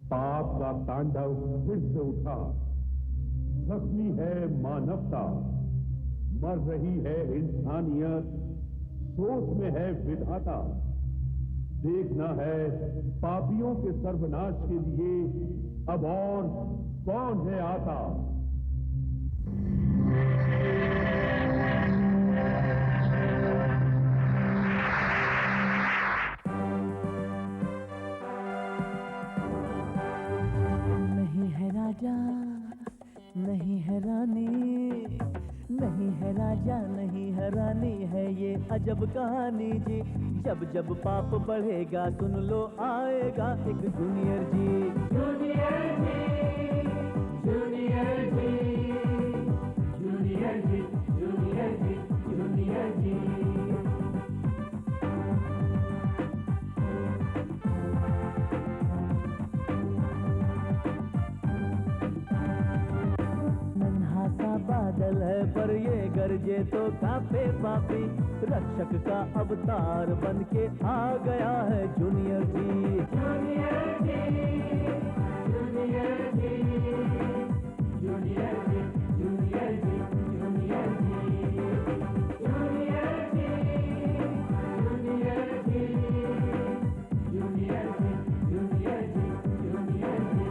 पाप का तांडव फिर से उठा। जख्मी है मानवता, मर रही है इंसानियत, सोच में है विधाता। देखना है पापियों के सर्वनाश के लिए अब और कौन है आता। नहीं है राजा, नहीं है रानी, नहीं है राजा, नहीं है रानी, है ये अजब कहानी जी। जब जब पाप बढ़ेगा सुन लो आएगा एक जूनियर जी। जूनियर जी, जूनियर जी, जूनियर जी, जूनियर जी, जूनियर जी। बादल है पर ये गरजे तो काफे पापी, रक्षक का अवतार बन के आ गया है जूनियर जी। जूनियर जी, जूनियर जी, जूनियर जी, जूनियर जी, जूनियर जी, जूनियर जी, जूनियर जी, जूनियर जी, जूनियर जी, जूनियर जी।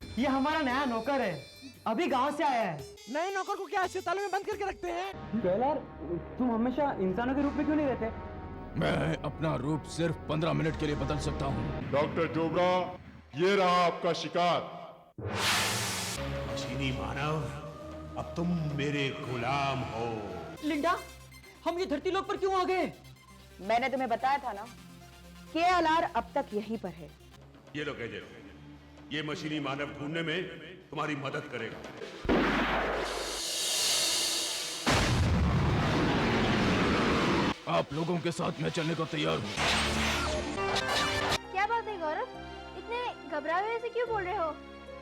ये हमारा नया नौकर है, अभी गांव से आया है। नए नौकर को क्या अस्पताल में बंद करके रखते हैं? केलर, तुम हमेशा इंसानों के रूप में क्यों नहीं रहते? मैं अपना रूप सिर्फ 15 मिनट के लिए बदल सकता हूँ। डॉक्टर जोबरा, ये रहा आपका शिकार। मशीनी मानव, अब तुम मेरे गुलाम हो। लिंडा, हम ये धरती लोक पर क्यों आ गए? मैंने तुम्हें बताया था ना, KLR अब तक यहीं पर है। ये लो कह, ये मशीनी मानव ढूंढने में तुम्हारी मदद करेगा। आप लोगों के साथ मैं चलने को तैयार हूँ। क्या बात है गौरव, इतने घबराए हुए से क्यों बोल रहे हो?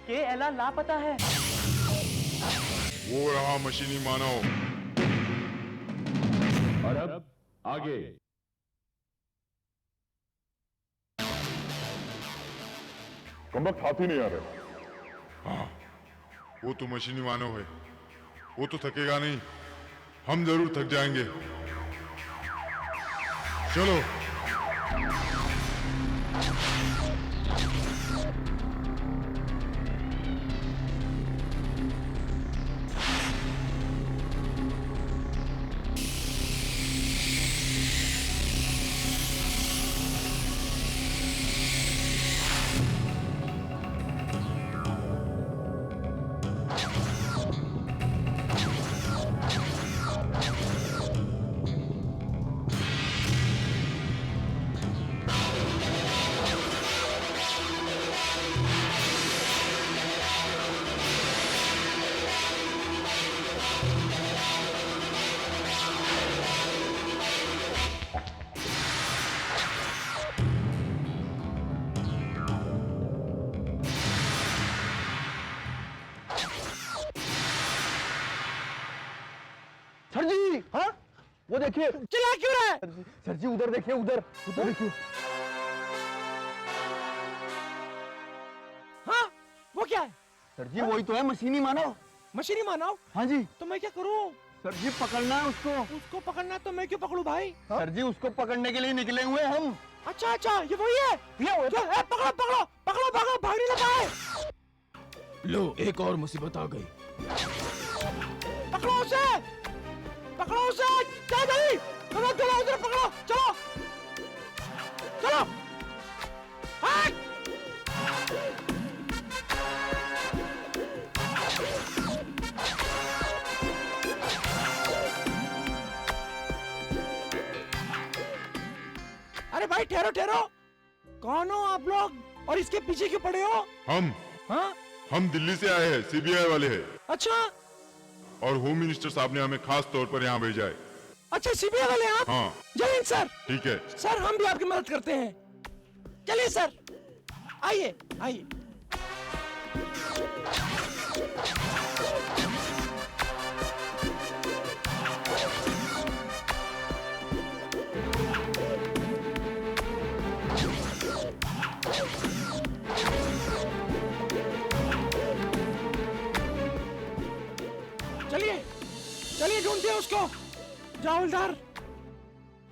KLR लापता है। वो रहा मशीनी मानव। और अब आगे। कमबख्त हाथ ही नहीं आ रहे। हाँ, वो तो मशीनी मानव है, वो तो थकेगा नहीं, हम जरूर थक जाएंगे। चलो। सर जी, हाँ? वो देखिए, चिल्ला क्यों रहा है? सर जी उधर देखिए, उधर देखिए। हाँ, वो क्या है? सर जी वही तो है, मशीनी मानव। मशीनी मानव? हाँ जी। तो मैं क्या करूं? सर जी पकड़ना है उसको। उसको पकड़ना है तो मैं क्यों पकड़ूं भाई? सर जी उसको पकड़ने के लिए निकले हुए हम। अच्छा अच्छा, ये वही है। पकड़ो पकड़ो पकड़ो, भागो, भागने लगा है। लो, एक और मुसीबत आ गई। पकड़ो उसे, पकड़ो उसे, चलो जल्दी, चलो चलो उधर पकड़ो, चलो चलो। अरे भाई ठहरो ठहरो, कौन हो आप लोग और इसके पीछे क्यों पड़े हो? हम हाँ? हम दिल्ली से आए हैं, CBI वाले हैं। अच्छा, और होम मिनिस्टर साहब ने हमें खास तौर पर यहाँ भेजा है। अच्छा CBI वाले आप? हाँ। जय हिंद सर। ठीक है सर, हम भी आपकी मदद करते हैं। चलिए सर, आइए आइए। हवलदार।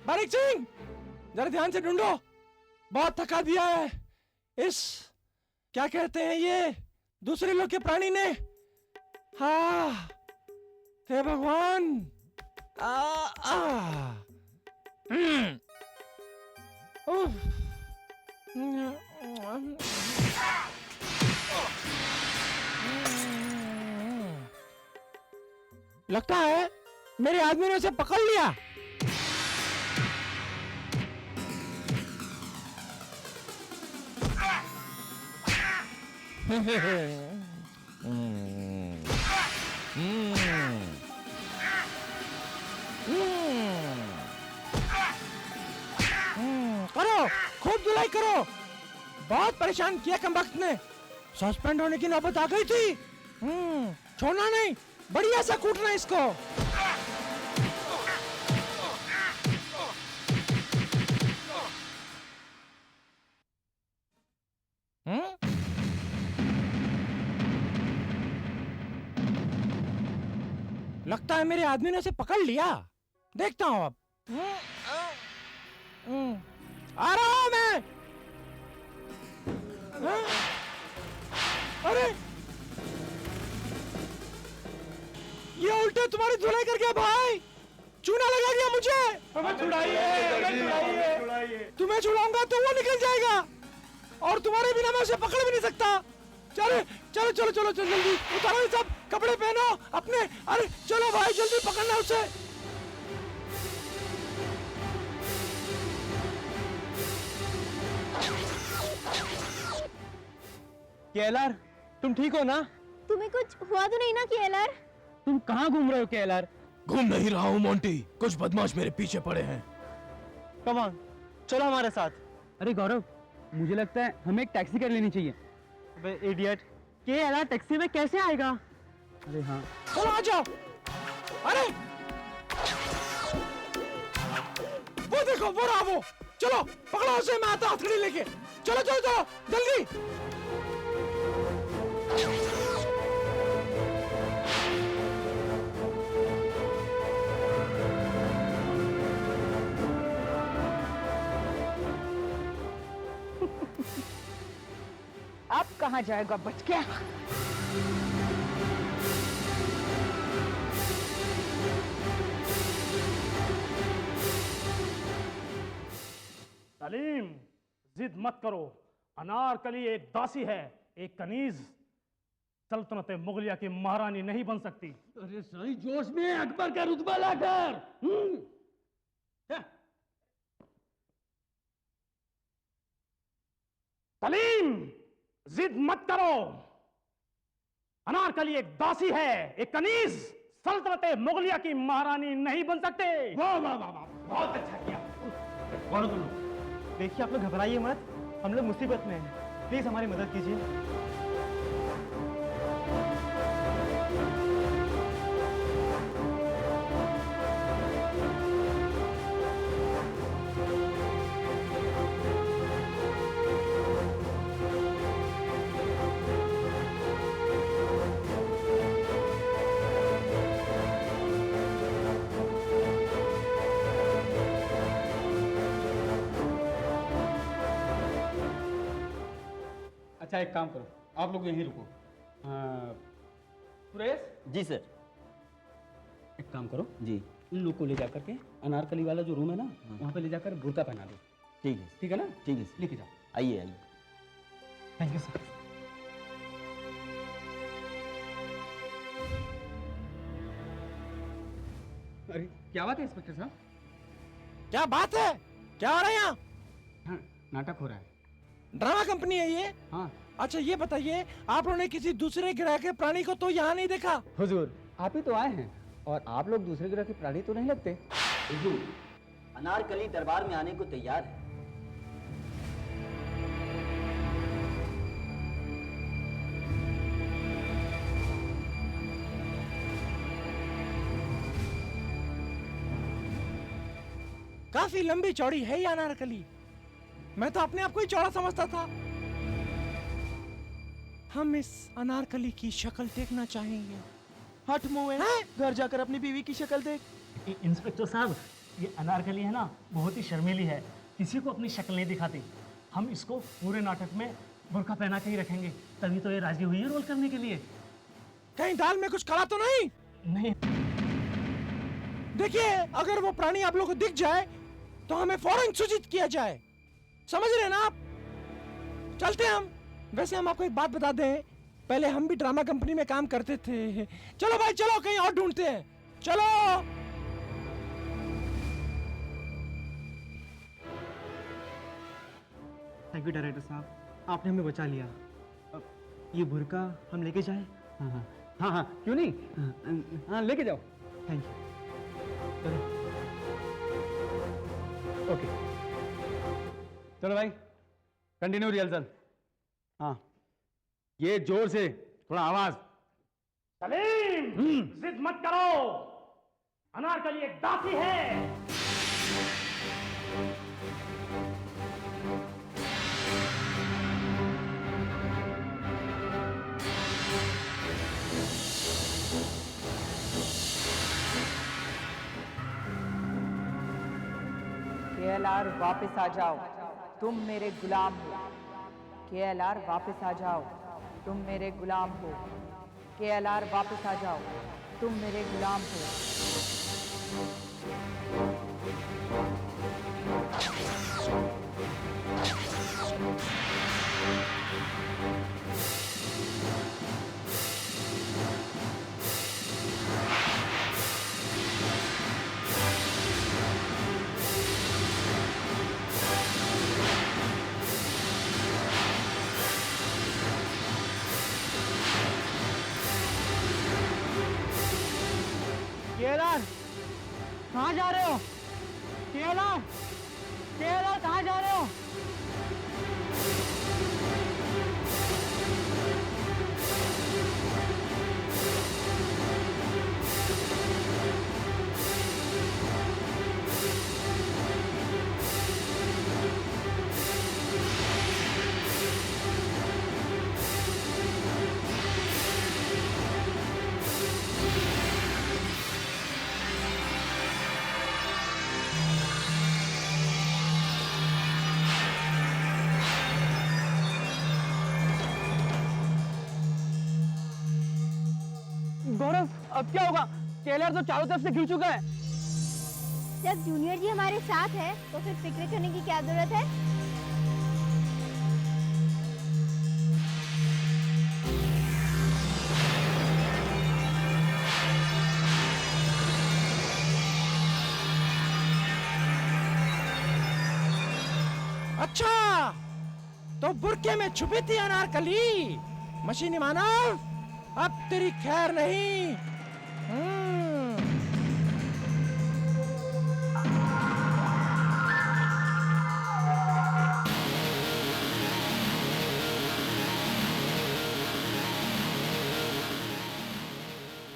बारिक सिंह, जरा ध्यान से ढूंढो, बहुत थका दिया है इस, क्या कहते हैं ये, दूसरे लोग के प्राणी ने। हाँ, हे भगवान। लगता है मेरे आदमी ने उसे पकड़ लिया। करो, खूब धुलाई करो। बहुत परेशान किया कमबख्त ने, सस्पेंड होने की नौबत आ गई थी। छोड़ना नहीं, बढ़िया सा कूटना इसको। लगता है मेरे आदमी ने उसे पकड़ लिया, देखता हूं अब। आ रहा हूं मैं। अरे ये उल्टे तुम्हारी धुलाई कर गया भाई, चूना लगा दिया मुझे। हमें छुड़ाइए। तुम्हें छुड़ाऊंगा तो वो निकल जाएगा, और तुम्हारे बिना मैं उसे पकड़ भी नहीं सकता। चलो चलो चलो चलो चलो, जल्दी उतारो सब कपड़े पहनो अपने। अरे चलो भाई, जल्दी पकड़ना उसे। केएलआर, तुम ठीक हो ना? तुम्हें कुछ हुआ तो नहीं ना केएलआर? तुम कहाँ घूम रहे हो केएलआर? घूम नहीं रहा हूँ मोंटी, कुछ बदमाश मेरे पीछे पड़े हैं। कम ऑन, चलो हमारे साथ। अरे गौरव, मुझे लगता है हमें एक टैक्सी कर लेनी चाहिए। अबे इडियट, केएलआर टैक्सी में कैसे आएगा? अरे हाँ, चलो आ जाओ। अरे वो देखो, वो रहा वो। चलो पकड़ो उसे, मैं आता हथकड़ी लेके। चलो चलो चलो जल्दी। अब कहाँ जाएगा बच के? सलीम, जिद मत करो। अनारकली एक दासी है, एक कनीज सल्तनत मुगलिया की महारानी नहीं बन सकती। अरे साईं, जोश में अकबर का रुतबा लाकर। सलीम, जिद मत करो। अनारकली एक दासी है, एक कनीज सल्तनत मुगलिया की महारानी नहीं बन सकते। वाह वाह वाह वाह, बहुत अच्छा किया। देखिए आप लोग घबराइए मत, हम लोग मुसीबत में हैं, प्लीज हमारी मदद कीजिए। अच्छा एक काम करो, आप लोग यहीं रुको। सुरेश जी सर। एक काम करो जी, इन लोग को ले जाकर के अनारकली वाला जो रूम है ना, वहाँ पे ले जाकर बुर्का पहना दो। ठीक है, ठीक है ना? ठीक है, लेके जाओ। आइए आइए। Thank you sir. अरे क्या बात है इंस्पेक्टर साहब? क्या बात है, क्या हो रहा है यहाँ? हाँ, नाटक हो रहा है। ड्रामा कंपनी है ये? हाँ। अच्छा ये बताइए, आप लोगों ने किसी दूसरे ग्रह के प्राणी को तो यहाँ नहीं देखा? हुजूर, आप ही तो आए हैं, और आप लोग दूसरे ग्रह के प्राणी तो नहीं लगते। हुजूर, अनारकली दरबार में आने को तैयार है। काफी लंबी चौड़ी है ये अनारकली, मैं तो अपने आप को ही चौड़ा समझता था। हम इस अनारकली की शक्ल देखना चाहेंगे। हट मुए, घर जाकर अपनी बीवी की शक्ल देख। इंस्पेक्टर साहब, ये अनारकली है ना, बहुत ही शर्मीली है, किसी को अपनी शक्ल नहीं दिखाती। हम इसको पूरे नाटक में बुर्का पहना के ही रखेंगे, तभी तो ये राजी हुई है रोल करने के लिए। कहीं दाल में कुछ काला तो नहीं? नहीं। देखिए, अगर वो प्राणी आप लोग को दिख जाए तो हमें फौरन सूचित किया जाए, समझ रहे हैं ना आप? चलते हैं हम। वैसे हम आपको एक बात बता दें, पहले हम भी ड्रामा कंपनी में काम करते थे। चलो भाई चलो, कहीं और ढूंढते हैं, चलो। थैंक यू डायरेक्टर साहब, आपने हमें बचा लिया। अब ये बुर्का हम लेके जाएं? हाँ हाँ हाँ हाँ, क्यों नहीं, हाँ लेके जाओ। Thank you. ओके चलो भाई, कंटिन्यू रिहर्सल। हाँ, ये जोर से, थोड़ा आवाज। सलीम, जिद मत करो, अनारकली एक दासी है। केएलआर वापस आ जाओ, तुम मेरे गुलाम हो। केएलआर वापस आ जाओ, तुम मेरे गुलाम हो। केएलआर वापस आ जाओ, तुम मेरे गुलाम हो। केएलआर, कहाँ जा रहे हो? केएलआर, केएलआर कहाँ जा रहे हो? गौरव, अब क्या होगा? केएलआर तो चारों तरफ से घिर चुका है। जब जूनियर जी हमारे साथ है तो फिर फिक्र करने की क्या जरूरत है? अच्छा, तो बुर्के में छुपी थी अनारकली। मशीनी मानव, अब तेरी खैर नहीं।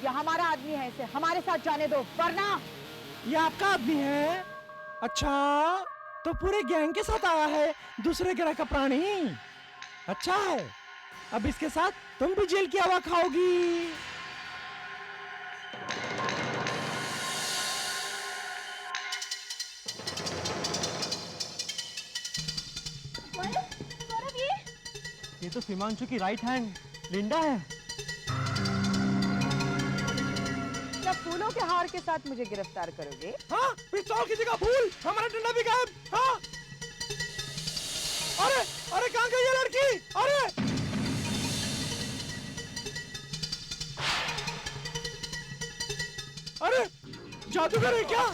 ये हमारा आदमी है, इसे हमारे साथ जाने दो, वरना। ये आपका आदमी है? अच्छा, तो पूरे गैंग के साथ आया है दूसरे ग्रह का प्राणी। अच्छा है, अब इसके साथ तुम भी जेल की हवा खाओगी। गौरव, ये तो सीमांशु की राइट हैंड लिंडा है। क्या फूलों के हार के साथ मुझे गिरफ्तार करोगे? हाँ, पिस्तौल की जगह फूल, हमारा डंडा भी गायब। हाँ, अरे अरे कहाँ गई ये लड़की? अरे अरे, जादूगर है क्या?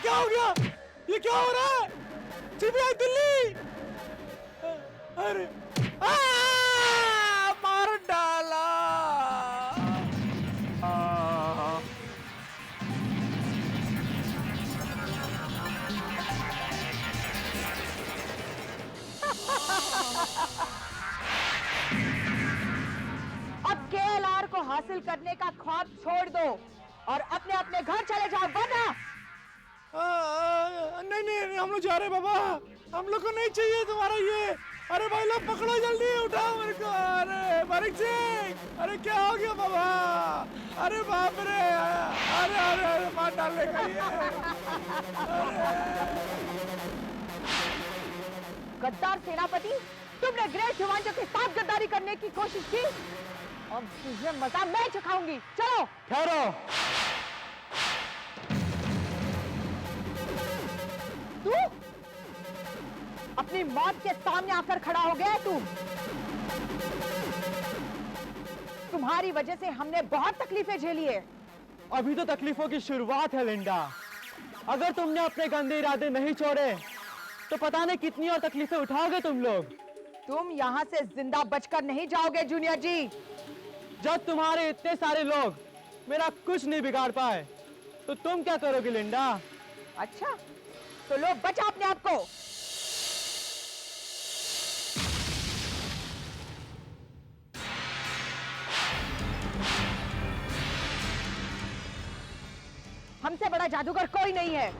क्या हो गया? ये क्या हो रहा है? सीबीआई दिल्ली! अरे मार डाला। हासिल करने का ख्वाब छोड़ दो और अपने अपने घर चले जाओ, वरना नहीं नहीं हम लोग जा रहे हैं बाबा, हम लोग को नहीं चाहिए तुम्हारा ये। अरे भाई लोग पकड़ो, जल्दी उठाओ मेरे को। अरे बारिक सिंह, अरे क्या हो गया बाबा? अरे बाप रे, अरे अरे अरे मार डालने का ये। गद्दार सेनापति, तुमने ग्रेट हिमांशु के साथ गद्दारी करने की कोशिश की, अब तुझे मजा मैं चखाऊंगी। चलो। ठहरो। तू अपनी मौत के सामने आकर खड़ा हो गया है तू। तुम्हारी वजह से हमने बहुत तकलीफें झेली है। अभी तो तकलीफों की शुरुआत है लिंडा। अगर तुमने अपने गंदे इरादे नहीं छोड़े तो पता नहीं कितनी और तकलीफें उठाओगे तुम लोग। तुम यहाँ से जिंदा बचकर नहीं जाओगे जूनियर जी। जब तुम्हारे इतने सारे लोग मेरा कुछ नहीं बिगाड़ पाए तो तुम क्या करोगे लिंडा? अच्छा, तो लो बचा अपने आप को। हमसे बड़ा जादूगर कोई नहीं है।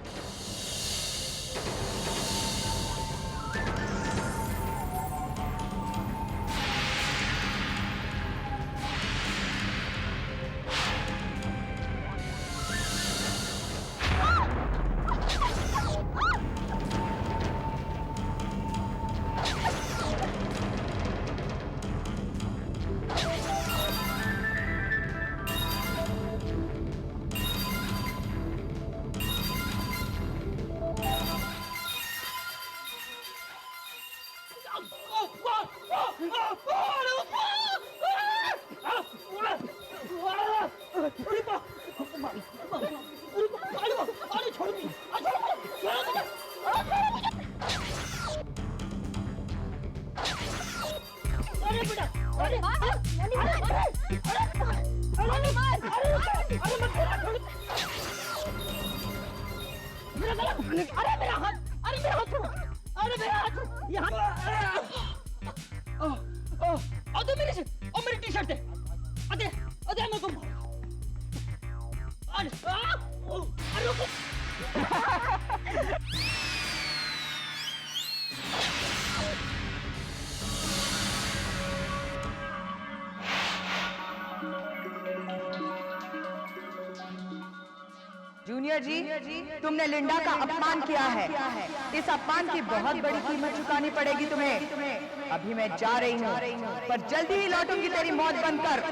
जूनियर जी, तुमने लिंडा का अपमान किया है। इस अपमान की बहुत बड़ी कीमत चुकानी पड़ेगी तुम्हें। अभी मैं जा रही हूँ, पर जल्दी ही लौटूंगी तेरी मौत बनकर।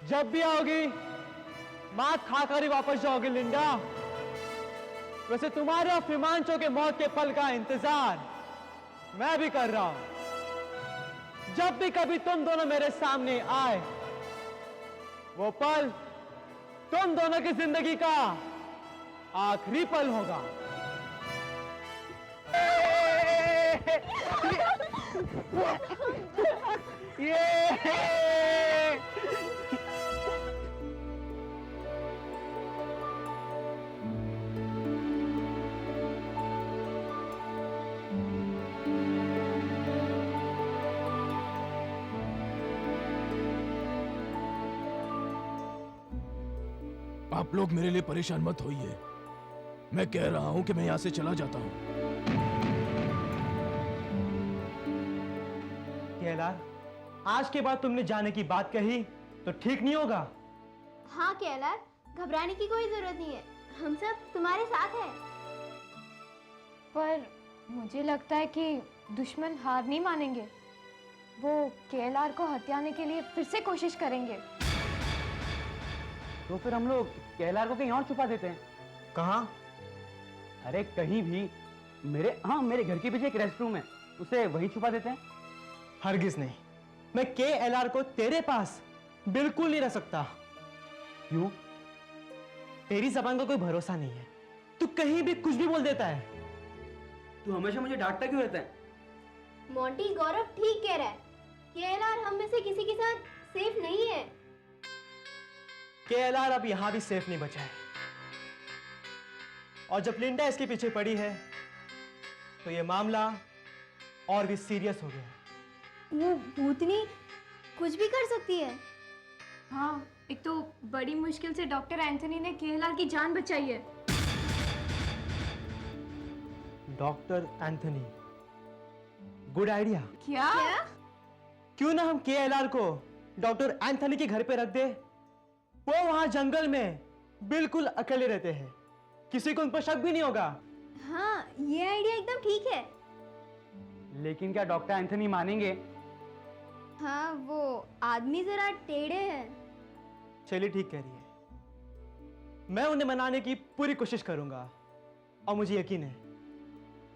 जब भी आओगी मात खाकर ही वापस जाओगी लिंडा। वैसे तुम्हारे और हिमांशु के मौत के पल का इंतजार मैं भी कर रहा हूं। जब भी कभी तुम दोनों मेरे सामने आए, वो पल तुम दोनों की जिंदगी का आखिरी पल होगा। आप लोग मेरे लिए परेशान मत होइए। मैं कह रहा हूं कि मैं यहां से चला जाता हूं। केदार, आज के बाद तुमने जाने की बात कही तो ठीक नहीं होगा। हाँ केदार, घबराने की कोई जरूरत नहीं है, हम सब तुम्हारे साथ हैं। पर मुझे लगता है कि दुश्मन हार नहीं मानेंगे। वो केएलआर को हत्याने के लिए फिर से कोशिश करेंगे। तो फिर हम लोग केएलआर को कहीं और छुपा देते हैं। कहाँ? अरे कहीं भी। मेरे घर के पीछे एक रेस्ट रूम है, उसे वहीं छुपा देते हैं। हरगिज नहीं, मैं केएलआर को तेरे पास बिल्कुल नहीं रख सकता। क्यों? तेरी जबान का कोई भरोसा नहीं है, तू कहीं भी कुछ भी बोल देता है। तू हमेशा मुझे डांटता क्यों रहता है? मोंटी, गौरव ठीक कह रहा है। केएलआर हम में से किसी के साथ सेफ नहीं है। केएलआर अब यहां भी सेफ नहीं बचा है, और जब लिंडा इसके पीछे पड़ी है तो ये मामला और भी सीरियस हो गया। वो भूतनी कुछ भी कर सकती है। हाँ, एक तो बड़ी मुश्किल से डॉक्टर एंथनी ने केएलआर की जान बचाई है। Doctor Anthony, good idea. क्या? क्यों ना हम केएलआर को डॉक्टर एंथनी के घर पे रख दे। वो वहां जंगल में बिल्कुल अकेले रहते हैं, किसी को उन पर शक भी नहीं होगा। हाँ, ये आइडिया एकदम ठीक है। लेकिन क्या डॉक्टर एंथनी मानेंगे? हाँ, वो आदमी जरा टेढ़े हैं। चलिए ठीक कह रही है, मैं उन्हें मनाने की पूरी कोशिश करूंगा और मुझे यकीन है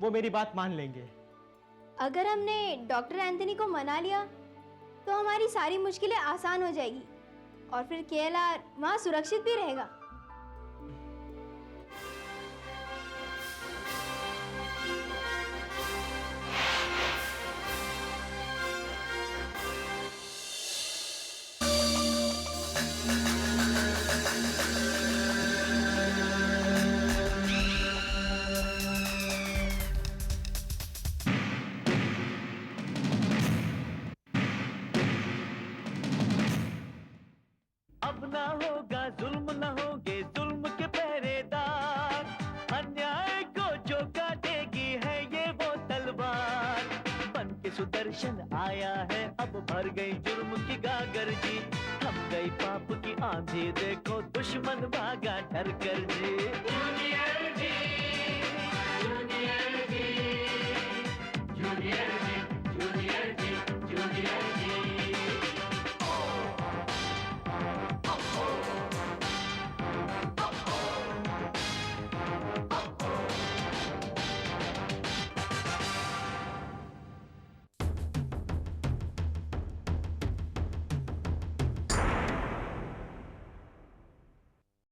वो मेरी बात मान लेंगे। अगर हमने डॉक्टर एंथनी को मना लिया तो हमारी सारी मुश्किलें आसान हो जाएगी और फिर केएलआर वहां सुरक्षित भी रहेगा। अब ना होगा जुल्म, ना होंगे जुल्म के पहरेदार, अन्याय को जो काटेगी है ये वो तलवार। बन के सुदर्शन आया है, अब भर गई जुर्म की गागर जी, थम गई पाप की आंधी, देखो दुश्मन भागा डर कर जी।